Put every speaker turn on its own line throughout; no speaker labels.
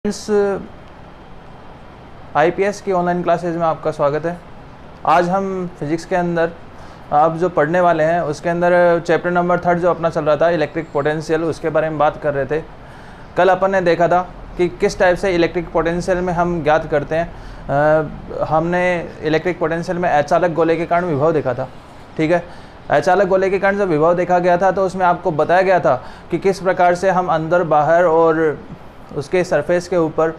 Friends, IPS की online classes में आपका स्वागत है। आज हम फिज़िक्स के अंदर आप जो पढ़ने वाले हैं उसके अंदर चैप्टर नंबर 3 जो अपना चल रहा था इलेक्ट्रिक पोटेंशियल, उसके बारे में बात कर रहे थे। कल अपन ने देखा था कि किस टाइप से इलेक्ट्रिक पोटेंशियल में हम ज्ञात करते हैं। हमने इलेक्ट्रिक पोटेंशियल में अचालक गोले के कारण विभव देखा था। ठीक है, अचालक गोले के कारण जब विभव देखा गया था तो उसमें आपको बताया गया था कि किस प्रकार से हम अंदर बाहर और उसके सरफेस के ऊपर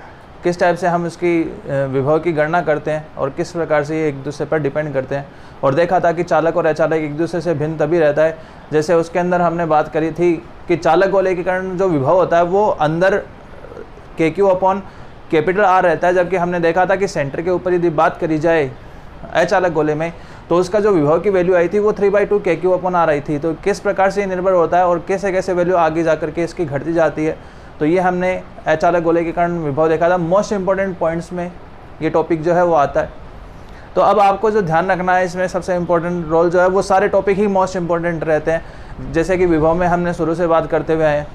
किस टाइप से हम उसकी विभव की गणना करते हैं और किस प्रकार से ये एक दूसरे पर डिपेंड करते हैं। और देखा था कि चालक और अचालक एक दूसरे से भिन्न तभी रहता है जैसे उसके अंदर हमने बात करी थी कि चालक गोले के कारण जो विभव होता है वो अंदर KQ अपॉन कैपिटल R रहता है, जबकि हमने देखा था कि सेंटर के ऊपर यदि बात करी जाए अचालक गोले में तो उसका जो विभव की वैल्यू आई थी वो 3/2 KQ अपॉन R आई थी। तो किस प्रकार से ये निर्भर होता है और कैसे कैसे वैल्यू आगे जा करके इसकी घटती जाती है, तो ये हमने अचालक गोले के कारण विभव देखा था। मोस्ट इंपॉर्टेंट पॉइंट्स में ये टॉपिक जो है वो आता है। तो अब आपको जो ध्यान रखना है इसमें सबसे इम्पोर्टेंट रोल जो है वो सारे टॉपिक ही मोस्ट इंपॉर्टेंट रहते हैं। जैसे कि विभव में हमने शुरू से बात करते हुए आए हैं,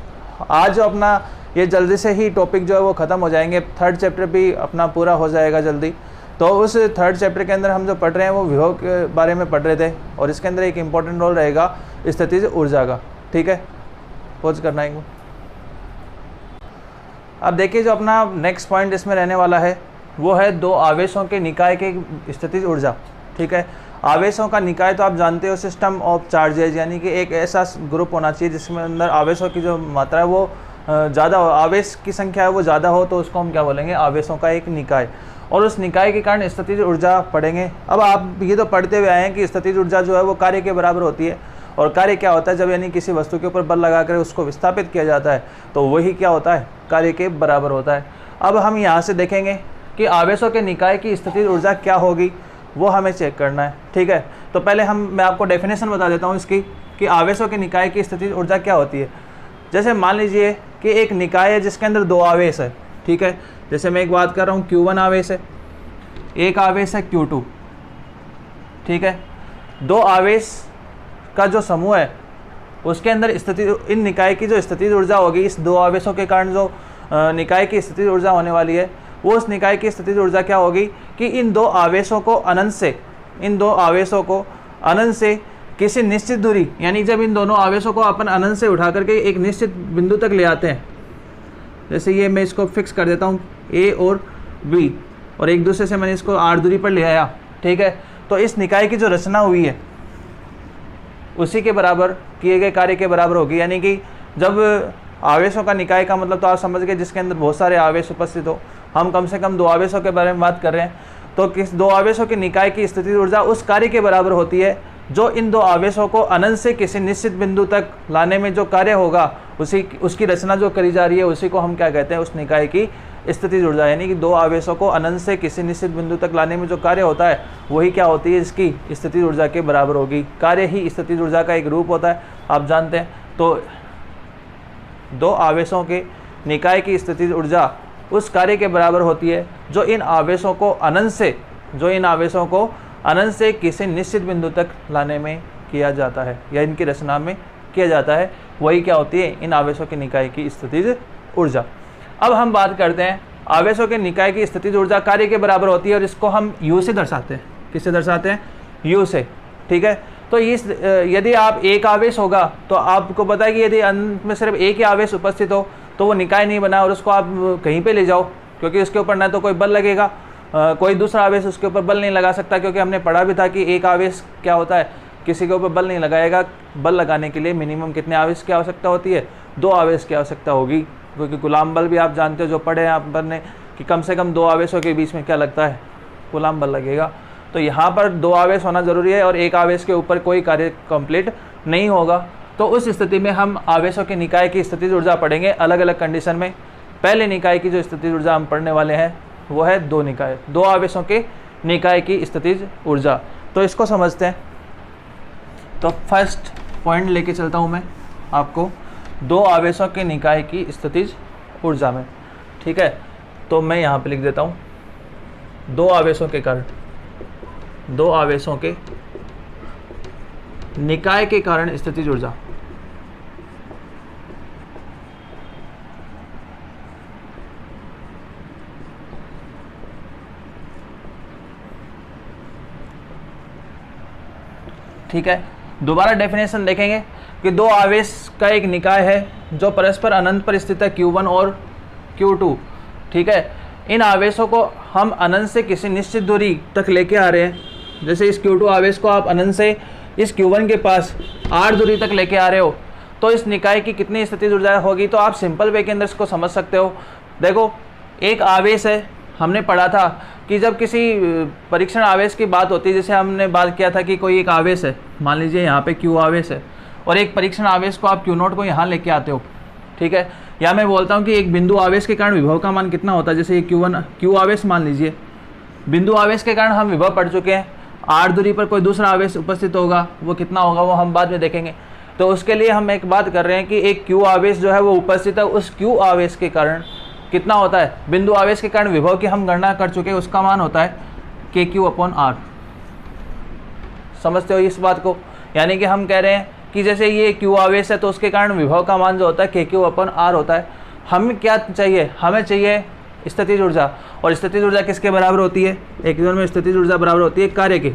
आज जो अपना ये जल्दी से ही टॉपिक जो है वो ख़त्म हो जाएंगे। 3rd चैप्टर भी अपना पूरा हो जाएगा जल्दी। तो उस 3rd चैप्टर के अंदर हम जो पढ़ रहे हैं वो विभव के बारे में पढ़ रहे थे और इसके अंदर एक इम्पॉर्टेंट रोल रहेगा स्थितिज ऊर्जा का। ठीक है, पॉज करना है। अब देखिए जो अपना नेक्स्ट पॉइंट इसमें रहने वाला है वो है दो आवेशों के निकाय के स्थितिज ऊर्जा। ठीक है, आवेशों का निकाय तो आप जानते हो सिस्टम ऑफ चार्जेज, यानी कि एक ऐसा ग्रुप होना चाहिए जिसमें अंदर आवेशों की जो मात्रा है वो ज़्यादा हो, आवेश की संख्या है वो ज़्यादा हो, तो उसको हम क्या बोलेंगे, आवेशों का एक निकाय। और उस निकाय के कारण स्थितिज ऊर्जा पढ़ेंगे। अब आप ये तो पढ़ते हुए आए हैं कि स्थितिज ऊर्जा जो है वो कार्य के बराबर होती है। और कार्य क्या होता है, जब यानी किसी वस्तु के ऊपर बल लगाकर उसको विस्थापित किया जाता है तो वही क्या होता है, कार्य के बराबर होता है। अब हम यहाँ से देखेंगे कि आवेशों के निकाय की स्थितिज ऊर्जा क्या होगी, वो हमें चेक करना है। ठीक है, तो पहले मैं आपको डेफिनेशन बता देता हूँ इसकी कि आवेशों के निकाय की स्थितिज ऊर्जा क्या होती है। जैसे मान लीजिए कि एक निकाय है जिसके अंदर दो आवेश है। ठीक है, जैसे मैं एक बात कर रहा हूँ, Q1 आवेश है, एक आवेश है Q2। ठीक है, दो आवेश का जो समूह है उसके अंदर स्थिति, इन निकाय की जो स्थितिज ऊर्जा होगी, इस दो आवेशों के कारण जो निकाय की स्थितिज ऊर्जा होने वाली है वो उस निकाय की स्थितिज ऊर्जा क्या होगी कि इन दो आवेशों को अनंत से किसी निश्चित दूरी, यानी जब इन दोनों आवेशों को अपन अनंत से उठा करके एक निश्चित बिंदु तक ले आते हैं, जैसे ये मैं इसको फिक्स कर देता हूँ A और B, और एक दूसरे से मैंने इसको R दूरी पर ले आया। ठीक है, तो इस निकाय की जो रचना हुई है उसी के बराबर किए गए कार्य के बराबर होगी। यानी कि जब आवेशों का निकाय का मतलब तो आप समझ गए जिसके अंदर बहुत सारे आवेश उपस्थित हो, हम कम से कम दो आवेशों के बारे में बात कर रहे हैं, तो किस दो आवेशों के निकाय की स्थितिज ऊर्जा उस कार्य के बराबर होती है जो इन दो आवेशों को अनंत से किसी निश्चित बिंदु तक लाने में जो कार्य होगा, उसकी रचना जो करी जा रही है उसी को हम क्या कहते हैं, उस निकाय की स्थितिज ऊर्जा। यानी कि दो आवेशों को अनंत से किसी निश्चित बिंदु तक लाने में जो कार्य होता है वही क्या होती है, इसकी स्थितिज ऊर्जा के बराबर होगी। कार्य ही स्थितिज ऊर्जा का एक रूप होता है, आप जानते हैं। तो दो आवेशों के निकाय की स्थितिज ऊर्जा उस कार्य के बराबर होती है जो इन आवेशों को अनंत से किसी निश्चित बिंदु तक लाने में किया जाता है या इनकी रचना में किया जाता है, वही क्या होती है, इन आवेशों के निकाय की स्थितिज ऊर्जा। अब हम बात करते हैं आवेशों के निकाय की स्थितिज ऊर्जा कार्य के बराबर होती है और इसको हम U से दर्शाते हैं। किससे दर्शाते हैं, U से। ठीक है, तो यदि आप एक आवेश होगा तो आपको पता है कि यदि अंत में सिर्फ एक ही आवेश उपस्थित हो तो वो निकाय नहीं बना और उसको आप कहीं पे ले जाओ, क्योंकि उसके ऊपर ना तो कोई बल लगेगा, कोई दूसरा आवेश उसके ऊपर बल नहीं लगा सकता, क्योंकि हमने पढ़ा भी था कि एक आवेश क्या होता है, किसी के ऊपर बल नहीं लगाएगा। बल लगाने के लिए मिनिमम कितने आवेश की आवश्यकता होती है, दो आवेश की आवश्यकता होगी, क्योंकि गुलाम बल भी आप जानते हो, जो पढ़े हैं आप ने कि कम से कम दो आवेशों के बीच में क्या लगता है, गुलाम बल लगेगा। तो यहाँ पर दो आवेश होना ज़रूरी है और एक आवेश के ऊपर कोई कार्य कंप्लीट नहीं होगा। तो उस स्थिति में हम आवेशों के निकाय की स्थितिज ऊर्जा पढ़ेंगे अलग अलग कंडीशन में। पहले निकाय की जो स्थितिज ऊर्जा हम पढ़ने वाले हैं वो है दो आवेशों के निकाय की स्थितिज ऊर्जा। तो इसको समझते हैं। तो फर्स्ट पॉइंट लेके चलता हूँ मैं आपको दो आवेशों के निकाय की स्थितिज ऊर्जा में। ठीक है, तो मैं यहाँ पे लिख देता हूँ दो आवेशों के निकाय के कारण स्थितिज ऊर्जा। ठीक है, दोबारा डेफिनेशन देखेंगे कि दो आवेश का एक निकाय है जो परस्पर अनंत पर स्थित है Q1 और Q2, ठीक है। इन आवेशों को हम अनंत से किसी निश्चित दूरी तक लेके आ रहे हैं। जैसे इस Q2 आवेश को आप अनंत से इस Q1 के पास r दूरी तक लेके आ रहे हो, तो इस निकाय की कितनी स्थितिज ऊर्जा होगी, तो आप सिंपल वे के अंदर इसको समझ सकते हो। देखो, एक आवेश है, हमने पढ़ा था कि जब किसी परीक्षण आवेश की बात होती है, जैसे हमने बात किया था कि कोई एक आवेश है, मान लीजिए यहाँ पे Q आवेश है, और एक परीक्षण आवेश को आप Q0 को यहाँ लेके आते हो, ठीक है। या मैं बोलता हूँ कि एक बिंदु आवेश के कारण विभव का मान कितना होता है। जैसे ये Q आवेश मान लीजिए, बिंदु आवेश के कारण हम विभव पढ़ चुके हैं। r दूरी पर कोई दूसरा आवेश उपस्थित होगा, वो कितना होगा वो हम बाद में देखेंगे। तो उसके लिए हम एक बात कर रहे हैं कि एक Q आवेश जो है वो उपस्थित है, उस Q आवेश के कारण कितना होता है, बिंदु आवेश के कारण विभव की हम गणना कर चुके हैं, उसका मान होता है KQ/R। समझते हो इस बात को? यानी कि हम कह रहे हैं कि जैसे ये Q आवेश है तो उसके कारण विभव का मान जो होता है KQ/R होता है। हमें क्या चाहिए, हमें चाहिए स्थितिज ऊर्जा, और स्थितिज ऊर्जा किसके बराबर होती है, एक जोन में स्थितिज ऊर्जा बराबर होती है कार्य की,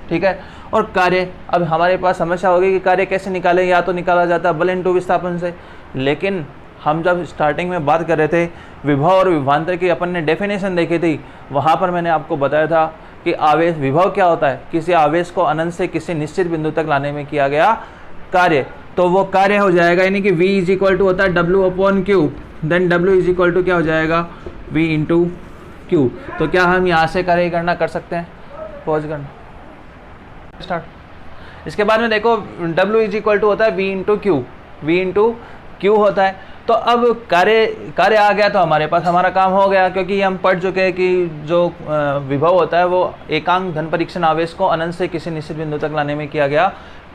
ठीक है। और कार्य, अब हमारे पास समस्या होगी कि कार्य कैसे निकालें, या तो निकाला जाता है बल इंटू विस्थापन से, लेकिन हम जब स्टार्टिंग में बात कर रहे थे विभव और विभवांतर की, अपन ने डेफिनेशन देखी थी, वहाँ पर मैंने आपको बताया था कि आवेश विभव क्या होता है, किसी आवेश को अनंत से किसी निश्चित बिंदु तक लाने में किया गया कार्य। तो वो कार्य हो जाएगा, यानी कि V इज इक्वल टू होता है W/Q, then W is equal to क्या हो जाएगा, V इंटू Q। तो क्या हम यहाँ से कार्य गणना कर सकते हैं? पॉज करना, स्टार्ट। इसके बाद में देखो W इज इक्वल टू होता है V into Q, V into Q होता है। तो अब कार्य आ गया तो हमारे पास हमारा काम हो गया, क्योंकि हम पढ़ चुके हैं कि जो विभव होता है वो एकांक धन परीक्षण आवेश को अनंत से किसी निश्चित बिंदु तक लाने में किया गया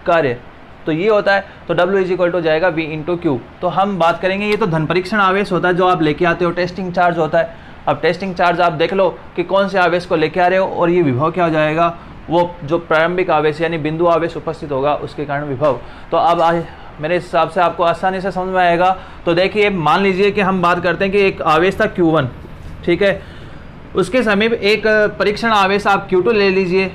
कार्य, तो ये होता है। तो W इज इक्वल टू जाएगा V इंटू Q। तो हम बात करेंगे, ये तो धन परीक्षण आवेश होता है जो आप लेके आते हो, टेस्टिंग चार्ज होता है। अब टेस्टिंग चार्ज आप देख लो कि कौन से आवेश को लेके आ रहे हो, और ये विभव क्या हो जाएगा, वो जो प्रारंभिक आवेश यानी बिंदु आवेश उपस्थित होगा उसके कारण विभव। तो अब मेरे हिसाब से आपको आसानी से समझ में आएगा। तो देखिए, मान लीजिए कि हम बात करते हैं कि एक आवेश था Q1, ठीक है, उसके समीप एक परीक्षण आवेश आप Q2 ले लीजिए,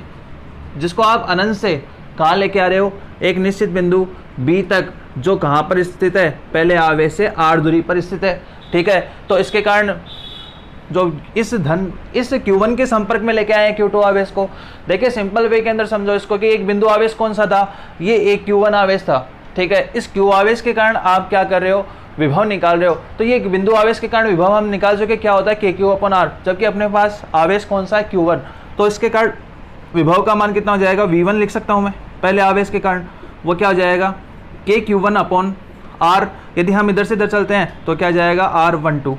जिसको आप अनंत से कहाँ लेके आ रहे हो, एक निश्चित बिंदु B तक, जो कहाँ पर स्थित है, पहले आवेश से r दूरी पर स्थित है, ठीक है। तो इसके कारण जो इस Q1 के संपर्क में लेके आए हैं Q2 आवेश को, देखिए सिंपल वे के अंदर समझो इसको कि एक बिंदु आवेश कौन सा था, ये एक Q1 आवेश था, ठीक है। इस Q आवेश के कारण आप क्या कर रहे हो, विभव निकाल रहे हो। तो ये बिंदु आवेश के कारण विभव हम निकाल चुके, क्या होता है KQ/R, जबकि अपने पास आवेश कौन सा है Q1। तो इसके कारण विभव का मान कितना हो जाएगा, V1 लिख सकता हूँ मैं पहले आवेश के कारण, वो क्या हो जाएगा KQ1/R। यदि हम इधर से इधर चलते हैं तो क्या जाएगा R12।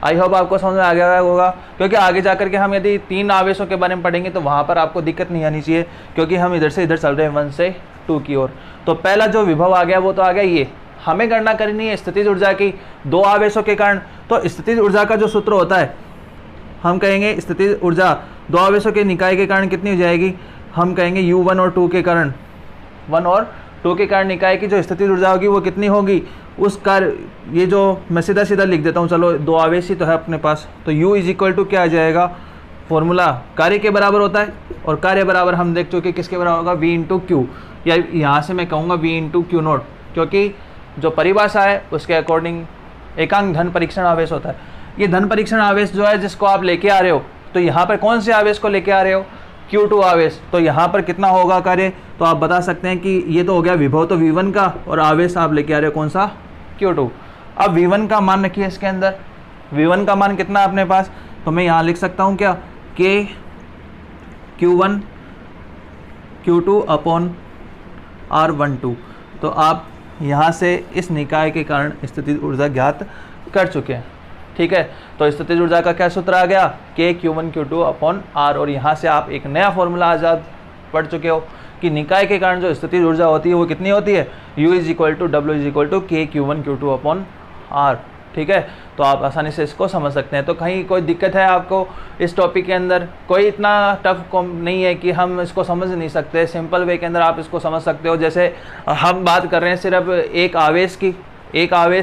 आई होप आपको समझ में आ गया होगा, क्योंकि आगे जाकर के हम यदि 3 आवेशों के बारे में पढ़ेंगे तो वहाँ पर आपको दिक्कत नहीं आनी चाहिए, क्योंकि हम इधर से इधर चल रहे हैं 1 से 2 की ओर। तो पहला जो विभव आ गया वो तो आ गया, ये हमें गणना करनी है स्थितिज ऊर्जा की 2 आवेशों के कारण। तो स्थितिज ऊर्जा का जो सूत्र होता है, हम कहेंगे स्थितिज ऊर्जा 2 आवेशों के निकाय के कारण कितनी हो जाएगी, हम कहेंगे U1 और 2 के कारण, 1 और 2 के कारण निकाय की जो स्थितिज ऊर्जा होगी वो कितनी होगी, उस कार्य, ये जो मैं सीधा सीधा लिख देता हूँ, चलो 2 आवेश ही तो है अपने पास, तो U इज इक्वल टू क्या आ जाएगा, फॉर्मूला कार्य के बराबर होता है, और कार्य बराबर हम देख चुके किसके बराबर होगा, V इंटू Q, या यहाँ से मैं कहूँगा V इंटू Q0, क्योंकि जो परिभाषा है उसके अकॉर्डिंग एकांक धन परीक्षण आवेश होता है। ये धन परीक्षण आवेश जो है जिसको आप लेके आ रहे हो, तो यहाँ पर कौन से आवेश को लेके आ रहे हो, Q2 आवेश। तो यहाँ पर कितना होगा कार्य, तो आप बता सकते हैं कि ये तो हो गया विभव तो V1 का, और आवेश आप लेके आ रहे हो कौन सा, Q2। अब V1 का मान रखिए इसके अंदर, V1 का मान कितना है अपने पास, तो मैं यहाँ लिख सकता हूँ क्या, K Q1 Q2/R12। तो आप यहाँ से इस निकाय के कारण स्थितिज ऊर्जा ज्ञात कर चुके हैं, ठीक है। तो स्थितिज ऊर्जा का क्या सूत्र आ गया, K Q1 Q2/R, और यहाँ से आप एक नया फॉर्मूला आजाद पढ़ चुके हो कि निकाय के कारण जो स्थितिज ऊर्जा होती है वो कितनी होती है, U is equal to W is equal to K Q1 Q2/R, ठीक है। तो आप आसानी से इसको समझ सकते हैं। तो कहीं कोई दिक्कत है आपको इस टॉपिक के अंदर, कोई इतना टफ नहीं है कि हम इसको समझ नहीं सकते, सिंपल वे के अंदर आप इसको समझ सकते हो। जैसे हम बात कर रहे हैं सिर्फ एक आवेश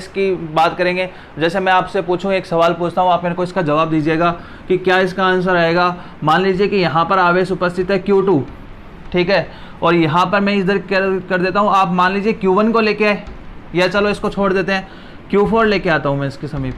की बात करेंगे। जैसे मैं आपसे पूछूं, एक सवाल पूछता हूं, आप मेरे को इसका जवाब दीजिएगा कि क्या इसका आंसर आएगा। मान लीजिए कि यहाँ पर आवेश उपस्थित है Q2, ठीक है, और यहाँ पर मैं इधर कर देता हूँ, आप मान लीजिए Q1 को लेके आए, या चलो इसको छोड़ देते हैं, Q4 लेके आता हूँ मैं इसके समीप।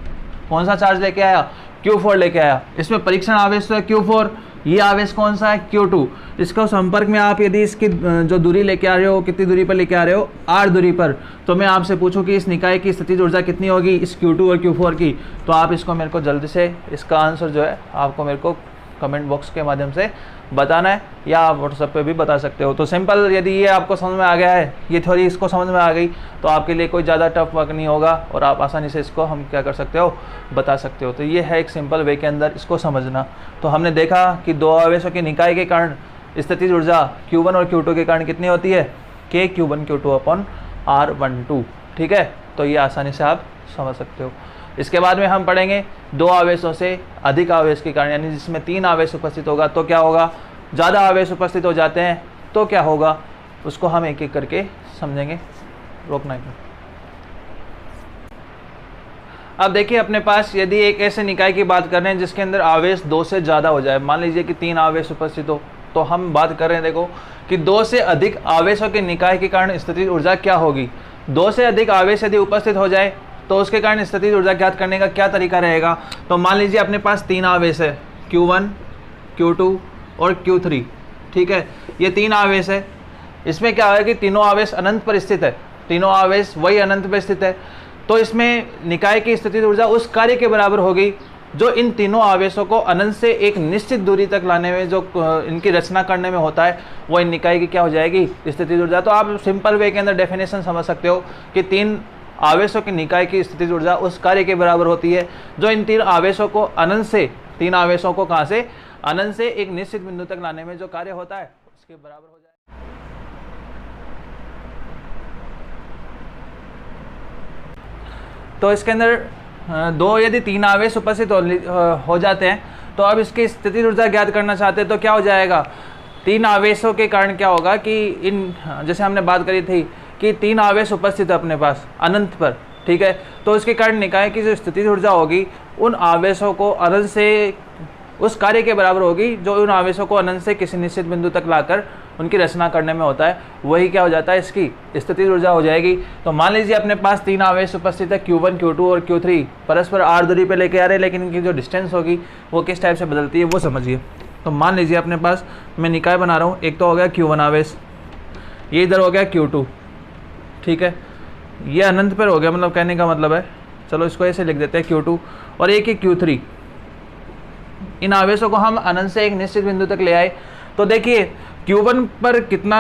कौन सा चार्ज लेके आया? Q4 लेके आया। इसमें परीक्षण आवेश तो है Q4, ये आवेश कौन सा है? Q2। इसका संपर्क में आप यदि इसकी जो दूरी लेके आ रहे हो, कितनी दूरी पर लेके आ रहे हो? R दूरी पर। तो मैं आपसे पूछूं कि इस निकाय की स्थितिज ऊर्जा कितनी होगी इस Q2 और Q4 की, तो आप इसको मेरे को जल्दी से इसका आंसर जो है आपको मेरे को कमेंट बॉक्स के माध्यम से बताना है, या आप व्हाट्सएप पे भी बता सकते हो। तो सिंपल, यदि ये आपको समझ में आ गया है, ये थ्योरी इसको समझ में आ गई, तो आपके लिए कोई ज़्यादा टफ वर्क नहीं होगा और आप आसानी से इसको हम क्या कर सकते हो, बता सकते हो। तो ये है एक सिंपल वे के अंदर इसको समझना। तो हमने देखा कि दो आवेशों के निकाय के कारण स्थितिज ऊर्जा Q1 और Q2 के कारण कितनी होती है? KQ1 Q2 upon R12। ठीक है, तो ये आसानी से आप समझ सकते हो। इसके बाद में हम पढ़ेंगे दो आवेशों से अधिक आवेश के कारण, यानी जिसमें 3 आवेश उपस्थित होगा तो क्या होगा, ज़्यादा आवेश उपस्थित हो जाते हैं तो क्या होगा, उसको हम एक एक करके समझेंगे। रोकना है। अब देखिए अपने पास यदि एक ऐसे निकाय की बात कर रहे हैं जिसके अंदर आवेश 2 से ज़्यादा हो जाए, मान लीजिए कि 3 आवेश उपस्थित हो, तो हम बात कर रहे हैं देखो कि 2 से अधिक आवेशों के निकाय के कारण स्थितिज ऊर्जा क्या होगी। 2 से अधिक आवेश यदि उपस्थित हो जाए तो उसके कारण स्थितिज ऊर्जा ज्ञात करने का क्या तरीका रहेगा। तो मान लीजिए अपने पास 3 आवेश है, Q1, Q2 और Q3। ठीक है, ये 3 आवेश है। इसमें क्या है कि तीनों आवेश अनंत पर स्थित है, तीनों आवेश वही अनंत पर स्थित है। तो इसमें निकाय की स्थितिज ऊर्जा उस कार्य के बराबर होगी जो इन तीनों आवेशों को अनंत से एक निश्चित दूरी तक लाने में, जो इनकी रचना करने में होता है, वो इन निकाय की क्या हो जाएगी, स्थितिज ऊर्जा। तो आप सिंपल वे के अंदर डेफिनेशन समझ सकते हो कि 3 आवेशों की निकाय की स्थितिज ऊर्जा उस कार्य के बराबर होती है जो इन 3 आवेशों को अनंत से, 3 आवेशों को कहाँ से, अनंत से एक निश्चित बिंदु तक लाने में जो कार्य होता है उसके बराबर हो जाए। तो इसके अंदर यदि 3 आवेश उपस्थित हो जाते हैं, तो अब इसकी स्थितिज ऊर्जा ज्ञात करना चाहते हैं तो क्या हो जाएगा, 3 आवेशों के कारण क्या होगा कि इन, जैसे हमने बात करी थी कि 3 आवेश उपस्थित है अपने पास अनंत पर। ठीक है, तो इसके कारण निकाय की जो स्थितिज ऊर्जा होगी उन आवेशों को अनंत से उस कार्य के बराबर होगी जो उन आवेशों को अनंत से किसी निश्चित बिंदु तक लाकर उनकी रचना करने में होता है, वही क्या हो जाता है, इसकी स्थितिज ऊर्जा हो जाएगी। तो मान लीजिए अपने पास 3 आवेश उपस्थित है, Q1, Q2 और Q3 परस्पर R दूरी पे लेके आ रहे हैं, लेकिन इनकी जो डिस्टेंस होगी वो किस टाइप से बदलती है वो समझिए। तो मान लीजिए अपने पास मैं निकाय बना रहा हूँ, एक तो हो गया Q1 आवेश, ये इधर हो गया Q2। ठीक है, ये अनंत पर हो गया, मतलब कहने का मतलब है, चलो इसको ऐसे लिख देते हैं Q2, और एक ही Q3। इन आवेशों को हम अनंत से एक निश्चित बिंदु तक ले आए, तो देखिए Q1 पर कितना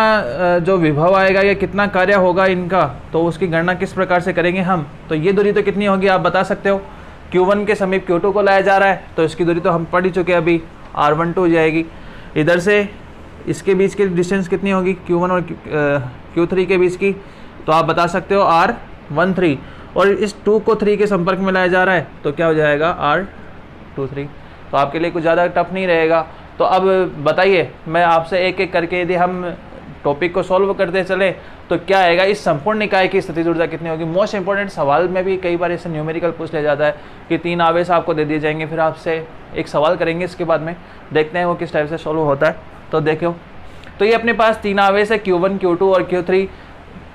जो विभव आएगा या कितना कार्य होगा इनका, तो उसकी गणना किस प्रकार से करेंगे हम। तो ये दूरी तो कितनी होगी आप बता सकते हो, Q1 के समीप Q2 को लाया जा रहा है, तो इसकी दूरी तो हम पढ़ ही चुके हैं अभी, R12 हो जाएगी। इधर से इसके बीच की डिस्टेंस कितनी होगी, Q1 और Q3 के बीच की, तो आप बता सकते हो R13, और इस 2 को 3 के संपर्क में लाया जा रहा है तो क्या हो जाएगा R23। तो आपके लिए कुछ ज़्यादा टफ नहीं रहेगा। तो अब बताइए, मैं आपसे एक एक करके यदि हम टॉपिक को सॉल्व करते चले तो क्या आएगा, इस संपूर्ण निकाय की स्थितिज ऊर्जा कितनी होगी। मोस्ट इंपॉर्टेंट सवाल में भी कई बार ऐसे न्यूमेरिकल पूछ लिया जाता है कि 3 आवेश आपको दे दिए जाएंगे, फिर आपसे एक सवाल करेंगे, इसके बाद में देखते हैं वो किस टाइप से सॉल्व होता है। तो देखो, तो ये अपने पास 3 आवेश है, Q1, Q2 और Q3,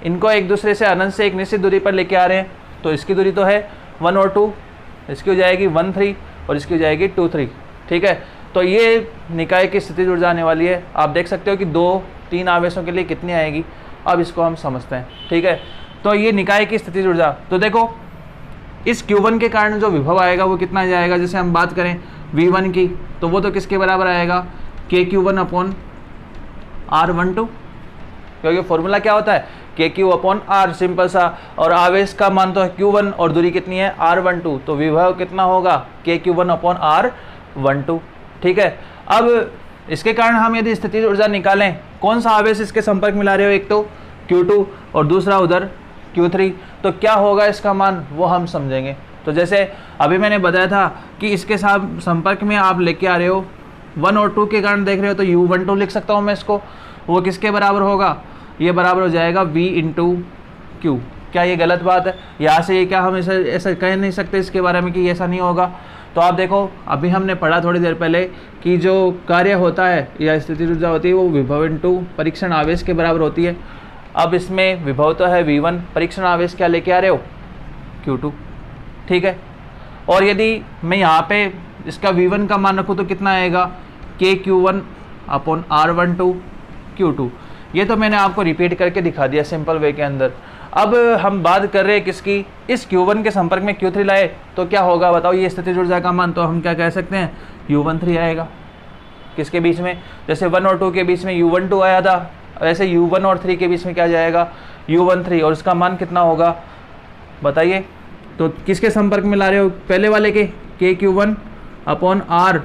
इनको एक दूसरे से अनंत से एक निश्चित दूरी पर लेके आ रहे हैं। तो इसकी दूरी तो है 1 और 2, इसकी हो जाएगी 1, 3 और इसकी हो जाएगी 2, 3। ठीक है, तो ये निकाय की स्थितिज ऊर्जा आने वाली है। आप देख सकते हो कि 2-3 आवेशों के लिए कितनी आएगी। अब इसको हम समझते हैं। ठीक है, तो ये निकाय की स्थितिज ऊर्जा, तो देखो इस Q1 के कारण जो विभव आएगा वो कितना जाएगा, जैसे हम बात करें V1 की, तो वो तो किसके बराबर आएगा, KQ1 अपॉन R12, क्योंकि फॉर्मूला क्या होता है KQ अपॉन R, सिंपल सा, और आवेश का मान तो है Q1 और दूरी कितनी है R12, तो विभव कितना होगा KQ1 अपॉन R12। ठीक है, अब इसके कारण हम यदि स्थितिज ऊर्जा निकालें, कौन सा आवेश इसके संपर्क में ला रहे हो, एक तो Q2 और दूसरा उधर Q3, तो क्या होगा इसका मान वो हम समझेंगे। तो जैसे अभी मैंने बताया था कि इसके साथ संपर्क में आप लेके आ रहे हो 1 और 2 के कारण देख रहे हो, तो U12 लिख सकता हूँ मैं इसको, वो किसके बराबर होगा, ये बराबर हो जाएगा V इंटू Q। क्या ये गलत बात है, यहाँ से ये क्या हम ऐसा कह नहीं सकते इसके बारे में कि ऐसा नहीं होगा, तो आप देखो अभी हमने पढ़ा थोड़ी देर पहले कि जो कार्य होता है या स्थितिज ऊर्जा होती है वो विभव इंटू परीक्षण आवेश के बराबर होती है। अब इसमें विभव तो है V1, परीक्षण आवेश क्या लेके आ रहे हो Q2, ठीक है। और यदि मैं यहाँ पे इसका V1 का मान रखूँ तो कितना आएगा KQ1 अपॉन R12 Q2। ये तो मैंने आपको रिपीट करके दिखा दिया सिंपल वे के अंदर। अब हम बात कर रहे हैं किसकी, इस Q1 के संपर्क में Q3 लाए तो क्या होगा बताओ, ये स्थितिज ऊर्जा का मान तो हम क्या कह सकते हैं U13 आएगा। किसके बीच में, जैसे 1 और 2 के बीच में U12 आया था, वैसे U1 और 3 के बीच में क्या जाएगा U13, और इसका मान कितना होगा बताइए। तो किसके संपर्क में ला रहे हो, पहले वाले के KQ1 अपॉन R,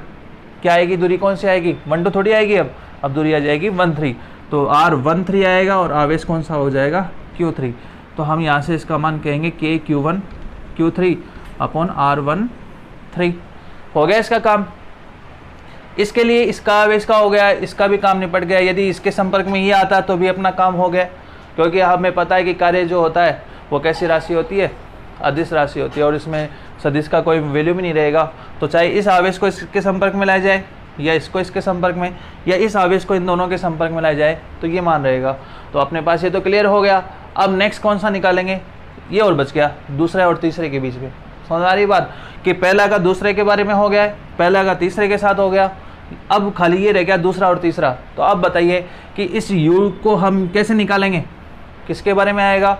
क्या आएगी दूरी कौन सी आएगी 1 2 थोड़ी आएगी, अब दूरी आ जाएगी 13, तो R13 आएगा और आवेश कौन सा हो जाएगा Q3। तो हम यहाँ से इसका मान कहेंगे KQ1 Q3 अपॉन R13। हो गया इसका काम। इसके लिए इसका आवेश का हो गया, इसका भी काम निपट गया। यदि इसके संपर्क में ये आता तो भी अपना काम हो गया, क्योंकि हमें पता है कि कार्य जो होता है वो कैसी राशि होती है, अदिश राशि होती है, और इसमें सदिश का कोई वैल्यू भी नहीं रहेगा। तो चाहे इस आवेश को इसके संपर्क में लाया जाए या इसको इसके संपर्क में, या इस आवेश को इन दोनों के संपर्क में लाया जाए तो ये मान रहेगा। तो अपने पास ये तो क्लियर हो गया। अब नेक्स्ट कौन सा निकालेंगे, ये और बच गया दूसरे और तीसरे के बीच में। समझ आ रही बात कि पहला का दूसरे के बारे में हो गया है, पहला का तीसरे के साथ हो गया, अब खाली ये रह गया दूसरा और तीसरा। तो अब बताइए कि इस U को हम कैसे निकालेंगे, किसके बारे में आएगा,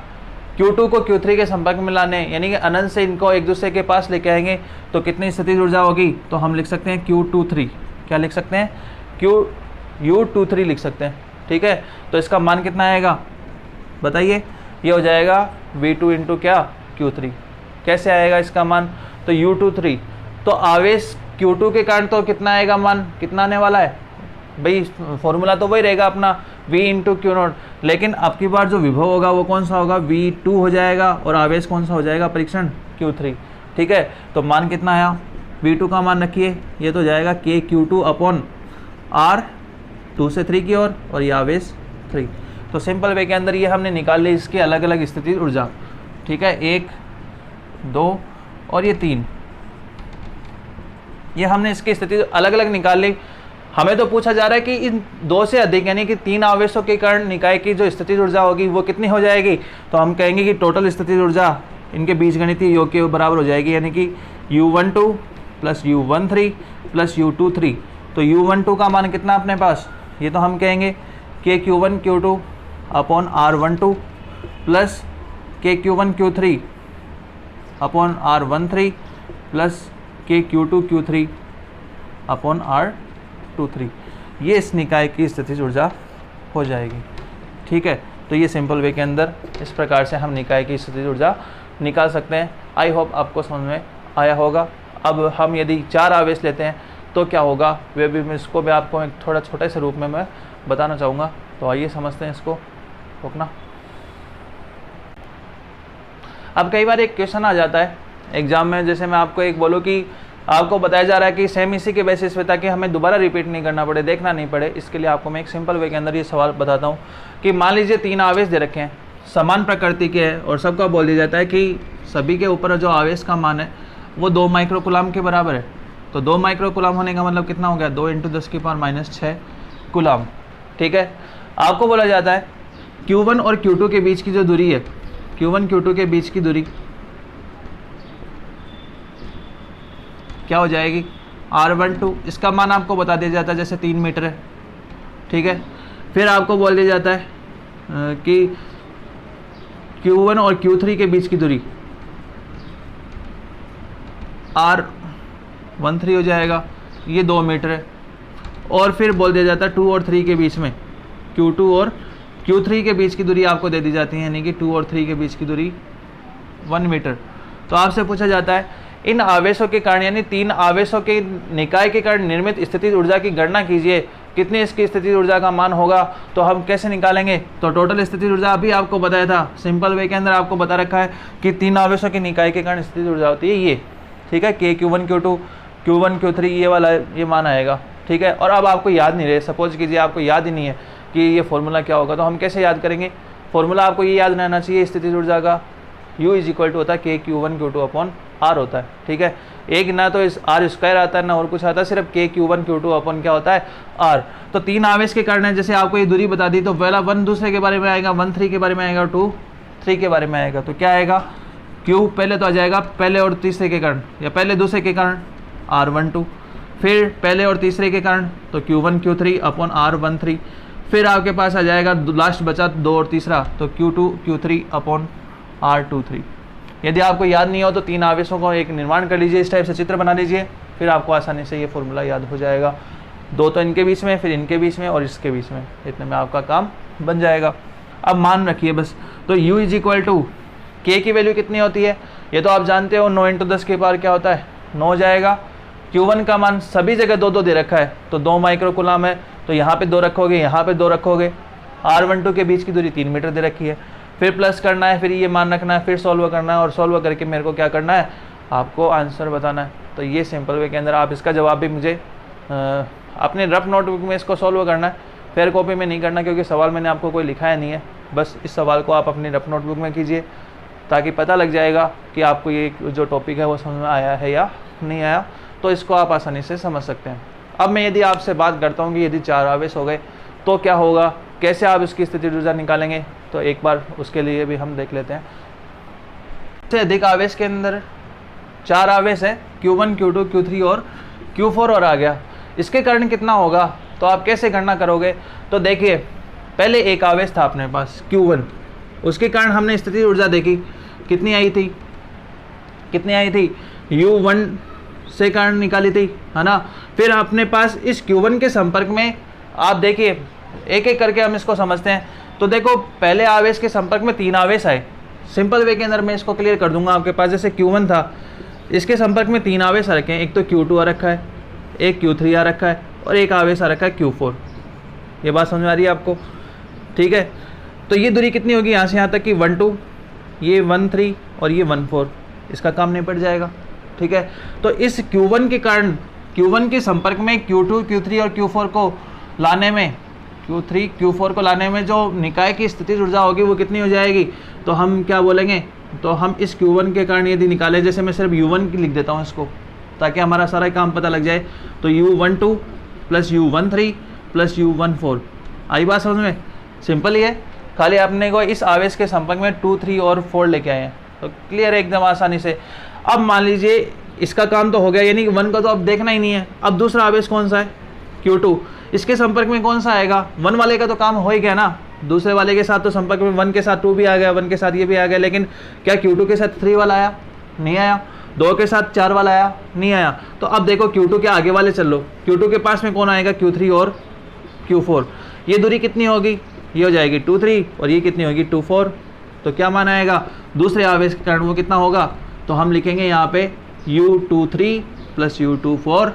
Q2 को Q3 के संपर्क में लाने, यानी कि अनंत से इनको एक दूसरे के पास लेके आएंगे तो कितनी स्थितिज ऊर्जा होगी, तो हम लिख सकते हैं Q23। क्या लिख सकते हैं U23 लिख सकते हैं, ठीक है। तो इसका मान कितना आएगा बताइए, ये हो जाएगा V2 इंटू क्या Q3। कैसे आएगा इसका मान, तो U23, तो आवेश Q2 के कारण तो कितना आएगा मान, कितना आने वाला है भाई, फॉर्मूला तो वही रहेगा अपना V इंटू Q0, लेकिन अब की बार जो विभव होगा वो कौन सा होगा V2 हो जाएगा, और आवेश कौन सा हो जाएगा परीक्षण Q3, ठीक है। तो मान कितना आया, V2 का मान रखिए, ये तो जाएगा KQ2 अपॉन R 2 से 3 की ओर, और ये आवेश 3। तो सिंपल वे के अंदर ये हमने निकाल ली इसकी अलग अलग स्थिति ऊर्जा, ठीक है, 1 2 और ये 3, ये हमने इसकी स्थिति अलग अलग निकाल ली। हमें तो पूछा जा रहा है कि इन 2 से अधिक यानी कि 3 आवेशों के कारण निकाय की जो स्थितिज ऊर्जा होगी वो कितनी हो जाएगी, तो हम कहेंगे कि टोटल स्थितिज ऊर्जा इनके बीजगणितीय योग के बराबर हो जाएगी, यानी कि U12 plus U13 plus U23। तो U12 का मान कितना अपने पास, ये तो हम कहेंगे KQ1 Q2 upon R12 plus KQ1 Q3 upon R13 plus KQ2 Q3 upon R23। ये इस निकाय की स्थितिज ऊर्जा हो जाएगी, ठीक है। तो ये सिंपल वे के अंदर इस प्रकार से हम निकाय की स्थितिज ऊर्जा निकाल सकते हैं। आई होप आपको समझ में आया होगा। अब हम यदि 4 आवेश लेते हैं तो क्या होगा, वे भी मैं इसको भी आपको एक थोड़ा छोटे से रूप में मैं बताना चाहूँगा। तो आइए समझते हैं इसको, रोकना। अब कई बार एक क्वेश्चन आ जाता है एग्जाम में, जैसे मैं आपको एक बोलूँ कि आपको बताया जा रहा है कि सेम इसी के बेसिस पे, ताकि हमें दोबारा रिपीट नहीं करना पड़े, देखना नहीं पड़े, इसके लिए आपको मैं एक सिंपल वे के अंदर ये सवाल बताता हूँ कि मान लीजिए 3 आवेश दे रखे हैं, समान प्रकृति के हैं, और सबका बोल दिया जाता है कि सभी के ऊपर जो आवेश का मान है वो 2 माइक्रोकुलाम के बराबर है। तो 2 माइक्रोकुलाम होने का मतलब कितना हो गया, 2 × 10⁻⁻6 कुलाम, ठीक है। आपको बोला जाता है Q1 और Q2 के बीच की जो दूरी है, Q1 Q2 के बीच की दूरी क्या हो जाएगी R12। इसका मान आपको बता दिया जाता है जैसे 3 मीटर है, ठीक है। फिर आपको बोल दिया जाता है कि Q1 और Q3 के बीच की दूरी R13 हो जाएगा, ये 2 मीटर है। और फिर बोल दिया जाता है 2 और 3 के बीच में, Q2 और Q3 के बीच की दूरी आपको दे दी जाती है, यानी कि 2 और 3 के बीच की दूरी 1 मीटर। तो आपसे पूछा जाता है इन आवेशों के कारण, यानी 3 आवेशों के निकाय के कारण निर्मित स्थितिज ऊर्जा की गणना कीजिए, कितनी इसकी स्थितिज ऊर्जा का मान होगा। तो हम कैसे निकालेंगे, तो टोटल स्थितिज ऊर्जा अभी आपको बताया था, सिंपल वे के अंदर आपको बता रखा है कि 3 आवेशों के निकाय के कारण स्थितिज ऊर्जा होती है ये, ठीक है। KQ1 Q2 Q1 Q3 ये वाला ये मान आएगा, ठीक है। और अब आपको याद नहीं रहे, सपोज कीजिए आपको याद ही नहीं है कि ये फॉर्मूला क्या होगा, तो हम कैसे याद करेंगे, फॉर्मूला आपको ये याद रहना चाहिए स्थितिज ऊर्जा का, U इज इक्वल टू होता है KQ1 Q2 अपॉन R होता है, ठीक है। एक ना तो इस R स्क्वायर आता है ना और कुछ आता है, सिर्फ KQ1 Q2 अपॉन क्या होता है R। तो 3 आवेश के कारण है, जैसे आपको ये दूरी बता दी तो पहला 1 दूसरे के बारे में आएगा, 1 3 के बारे में आएगा, 2 3 के बारे में आएगा। तो क्या आएगा, Q पहले तो आ जाएगा पहले और तीसरे के कारण या पहले दूसरे के कारण R12, फिर पहले और तीसरे के कारण तो Q1 Q3 अपॉन R13, फिर आपके पास आ जाएगा लास्ट बचा 2 और तीसरा तो Q2 Q3 अपॉन R23। यदि आपको याद नहीं हो तो 3 आवेशों को एक निर्माण कर लीजिए, इस टाइप से चित्र बना लीजिए, फिर आपको आसानी से ये फॉर्मूला याद हो जाएगा। 2 तो इनके बीच में, फिर इनके बीच में और इसके बीच में, इतने में आपका काम बन जाएगा। अब मान रखिए बस, तो U is equal to K की वैल्यू कितनी होती है ये तो आप जानते हो, 9 × 10 के पावर क्या होता है 9 जाएगा। Q1 का मान सभी जगह 2 दे रखा है तो 2 माइक्रो कूलम है, तो यहाँ पे 2 रखोगे, यहाँ पे 2 रखोगे। R12 के बीच की दूरी 3 मीटर दे रखी है, फिर प्लस करना है, फिर ये मान रखना है, फिर सॉल्व करना है और सॉल्व करके मेरे को क्या करना है, आपको आंसर बताना है। तो ये सिंपल वे के अंदर आप इसका जवाब भी मुझे अपने रफ नोटबुक में इसको सॉल्व करना है, फेयर कॉपी में नहीं करना, क्योंकि सवाल मैंने आपको कोई लिखाया नहीं है। बस इस सवाल को आप अपनी रफ नोटबुक में कीजिए ताकि पता लग जाएगा कि आपको ये जो टॉपिक है वो समझ में आया है या नहीं आया, तो इसको आप आसानी से समझ सकते हैं। अब मैं यदि आपसे बात करता हूँ कि यदि 4 आवेश हो गए तो क्या होगा, कैसे आप इसकी स्थितिज ऊर्जा निकालेंगे, तो एक बार उसके लिए भी हम देख लेते हैं। सबसे अधिक आवेश के अंदर 4 आवेश है, Q1 Q2 Q3 और Q4 और आ गया। इसके कारण कितना होगा, तो आप कैसे गणना करोगे, तो देखिए पहले एक आवेश था अपने पास Q1, उसके कारण हमने स्थितिज ऊर्जा देखी कितनी आई थी, U1 से कारण निकाली थी, है ना। फिर अपने पास इस Q1 के संपर्क में आप देखिए एक एक करके हम इसको समझते हैं। तो देखो पहले आवेश के संपर्क में 3 आवेश आए, सिंपल वे के अंदर मैं इसको क्लियर कर दूंगा आपके पास। जैसे Q1 था, इसके संपर्क में 3 आवेश आ रखे हैं, एक तो Q2 आ रखा है, एक Q3 आ रखा है और एक आवेश आ रखा है Q4। ये बात समझ में आ रही है आपको, ठीक है। तो ये दूरी कितनी होगी यहाँ से यहाँ तक कि 1 2, ये 1 3 और ये 1 4, इसका काम निपट जाएगा, ठीक है। तो इस Q1 के कारण Q1 के संपर्क में Q2 Q3 और Q4 को लाने में, Q3 Q4 को लाने में जो निकाय की स्थितिज ऊर्जा होगी वो कितनी हो जाएगी, तो हम क्या बोलेंगे, तो हम इस Q1 के कारण यदि निकालें, जैसे मैं सिर्फ U1 की लिख देता हूँ इसको ताकि हमारा सारा काम पता लग जाए, तो U12 plus U13 plus U14। आई बात समझ में, सिंपल ही है, खाली आपने को इस आवेश के संपर्क में 2 3 और 4 लेके आए हैं, तो क्लियर है एकदम आसानी से। अब मान लीजिए इसका काम तो हो गया, यानी कि 1 का तो अब देखना ही नहीं है। अब दूसरा आवेश कौन सा है, Q2, इसके संपर्क में कौन सा आएगा, 1 वाले का तो काम हो ही गया ना, दूसरे वाले के साथ तो संपर्क में 1 के साथ 2 भी आ गया, 1 के साथ ये भी आ गया, लेकिन क्या Q2 के साथ 3 वाला आया, नहीं आया। 2 के साथ 4 वाला आया, नहीं आया। तो अब देखो Q2 के आगे वाले चल लो, Q2 के पास में कौन आएगा, Q3 और Q4। ये दूरी कितनी होगी, ये हो जाएगी 2 3 और ये कितनी होगी 2 4। तो क्या मान आएगा दूसरे आवेश के कारण, वो कितना होगा, तो हम लिखेंगे यहाँ पे U23 प्लस U24,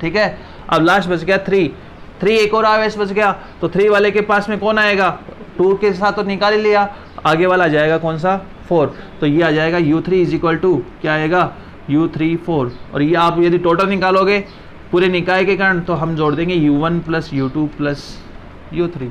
ठीक है। अब लास्ट बच गया 3, एक और आवेश बच गया, तो 3 वाले के पास में कौन आएगा, 2 के साथ तो निकाल ही लिया, आगे वाला आ जाएगा कौन सा 4, तो ये आ जाएगा U3 इज इक्वल टू क्या आएगा U34। और ये आप यदि टोटल निकालोगे पूरे निकाय के कारण तो हम जोड़ देंगे U1 plus U2 plus U3,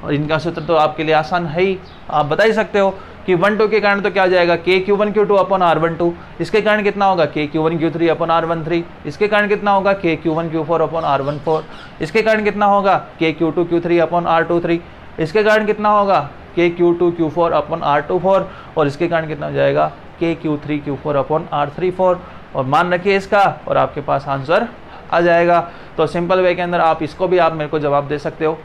और इनका सूत्र तो आपके लिए आसान है ही, आप बता ही सकते हो कि 1 2 के कारण तो क्या आ जाएगा KQ1 Q2 अपॉन R12, इसके कारण कितना होगा KQ1 Q3 अपॉन R13, इसके कारण कितना होगा KQ1 Q4 अपॉन R14, इसके कारण कितना होगा KQ2 Q3 अपॉन R23, इसके कारण कितना होगा KQ2 Q4 अपॉन R24, और इसके कारण कितना हो जाएगा KQ3 Q4 अपॉन R34। और मान रखिए इसका, और आपके पास आंसर आ जाएगा। तो सिंपल वे के अंदर आप इसको भी आप मेरे को जवाब दे सकते हो,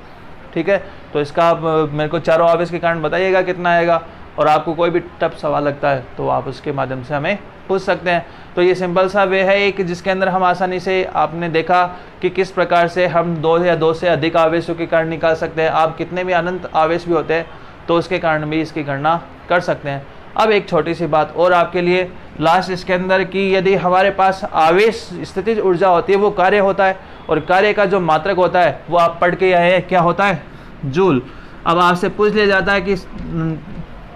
ठीक है। तो इसका आप मेरे को चारों आवेश के कारण बताइएगा कितना आएगा, और आपको कोई भी टफ सवाल लगता है तो आप उसके माध्यम से हमें पूछ सकते हैं। तो ये सिंपल सा वे है एक, जिसके अंदर हम आसानी से आपने देखा कि किस प्रकार से हम 2 या 2 से अधिक आवेशों के कारण निकाल सकते हैं। आप कितने भी अनंत आवेश भी होते हैं तो उसके कारण भी इसकी गणना कर सकते हैं। अब एक छोटी सी बात और आपके लिए लास्ट इसके अंदर कि यदि हमारे पास आवेश स्थितिज ऊर्जा होती है वो कार्य होता है, और कार्य का जो मात्रक होता है वो आप पढ़ के आए हैं क्या होता है, जूल। अब आपसे पूछ लिया जाता है कि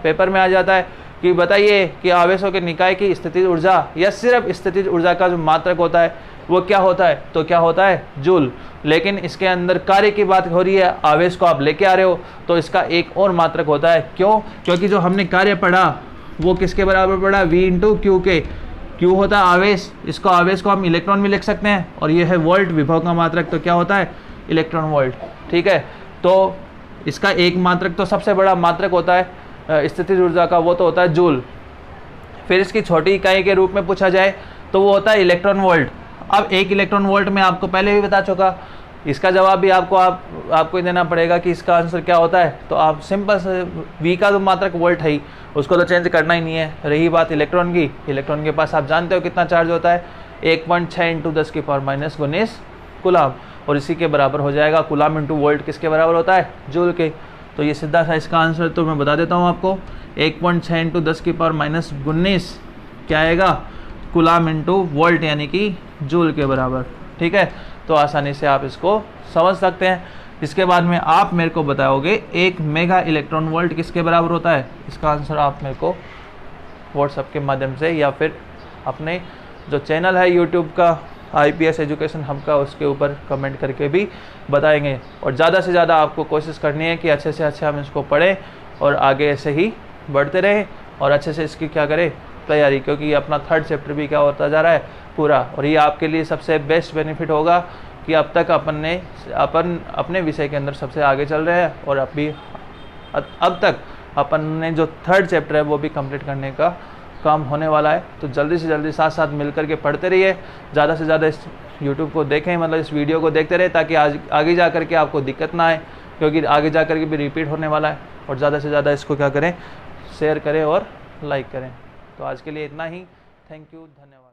पेपर में आ जाता है कि बताइए कि आवेशों के निकाय की स्थितिज ऊर्जा या सिर्फ स्थितिज ऊर्जा का जो मात्रक होता है वो क्या होता है, तो क्या होता है जूल। लेकिन इसके अंदर कार्य की बात हो रही है, आवेश को आप लेके आ रहे हो तो इसका एक और मात्रक होता है। क्यों, क्योंकि जो हमने कार्य पढ़ा वो किसके बराबर पड़ा, V इंटू क्यू के। क्यू होता है आवेश, इसको आवेश को हम इलेक्ट्रॉन भी लिख सकते हैं, और ये है वोल्ट, विभव का मात्रक, तो क्या होता है इलेक्ट्रॉन वोल्ट। ठीक है, तो इसका एक मात्रक तो सबसे बड़ा मात्रक होता है स्थितिज ऊर्जा का, वो तो होता है जूल। फिर इसकी छोटी इकाई के रूप में पूछा जाए तो वो होता है इलेक्ट्रॉन वोल्ट। अब 1 इलेक्ट्रॉन वोल्ट मैं आपको पहले भी बता चुका, इसका जवाब भी आपको ही देना पड़ेगा कि इसका आंसर क्या होता है। तो आप सिंपल से V का तो मात्रक वोल्ट है ही, उसको तो चेंज करना ही नहीं है। रही बात इलेक्ट्रॉन की, इलेक्ट्रॉन के पास आप जानते हो कितना चार्ज होता है, 1.6 इंटू 10 की पावर माइनस 19 कूलाम, और इसी के बराबर हो जाएगा कूलाम इंटू वोल्ट, किसके बराबर होता है जूल के। तो ये सीधा सा इसका आंसर तो मैं बता देता हूँ आपको, 1.6 इंटू 10 की पावर माइनस 19 क्या आएगा कूलाम इंटू वोल्ट, यानी कि जूल के बराबर। ठीक है, तो आसानी से आप इसको समझ सकते हैं। इसके बाद में आप मेरे को बताओगे 1 मेगा इलेक्ट्रॉन वोल्ट किसके बराबर होता है। इसका आंसर आप मेरे को व्हाट्सएप के माध्यम से या फिर अपने जो चैनल है यूट्यूब का IPS एजुकेशन हब का, उसके ऊपर कमेंट करके भी बताएंगे। और ज़्यादा से ज़्यादा आपको कोशिश करनी है कि अच्छे से अच्छे हम इसको पढ़ें और आगे ऐसे ही बढ़ते रहें और अच्छे से इसकी क्या करें तैयारी, क्योंकि ये अपना 3rd चैप्टर भी क्या होता जा रहा है पूरा। और ये आपके लिए सबसे बेस्ट बेनिफिट होगा कि अब तक अपन अपने विषय के अंदर सबसे आगे चल रहे हैं, और अब तक अपन ने जो 3rd चैप्टर है वो भी कंप्लीट करने का काम होने वाला है। तो जल्दी से जल्दी साथ साथ मिल करके पढ़ते रहिए, ज़्यादा से ज़्यादा इस यूट्यूब को देखें, मतलब इस वीडियो को देखते रहे, ताकि आगे जा कर के आपको दिक्कत ना आए, क्योंकि आगे जा कर के भी रिपीट होने वाला है। और ज़्यादा से ज़्यादा इसको क्या करें शेयर करें और लाइक करें। तो आज के लिए इतना ही, थैंक यू, धन्यवाद।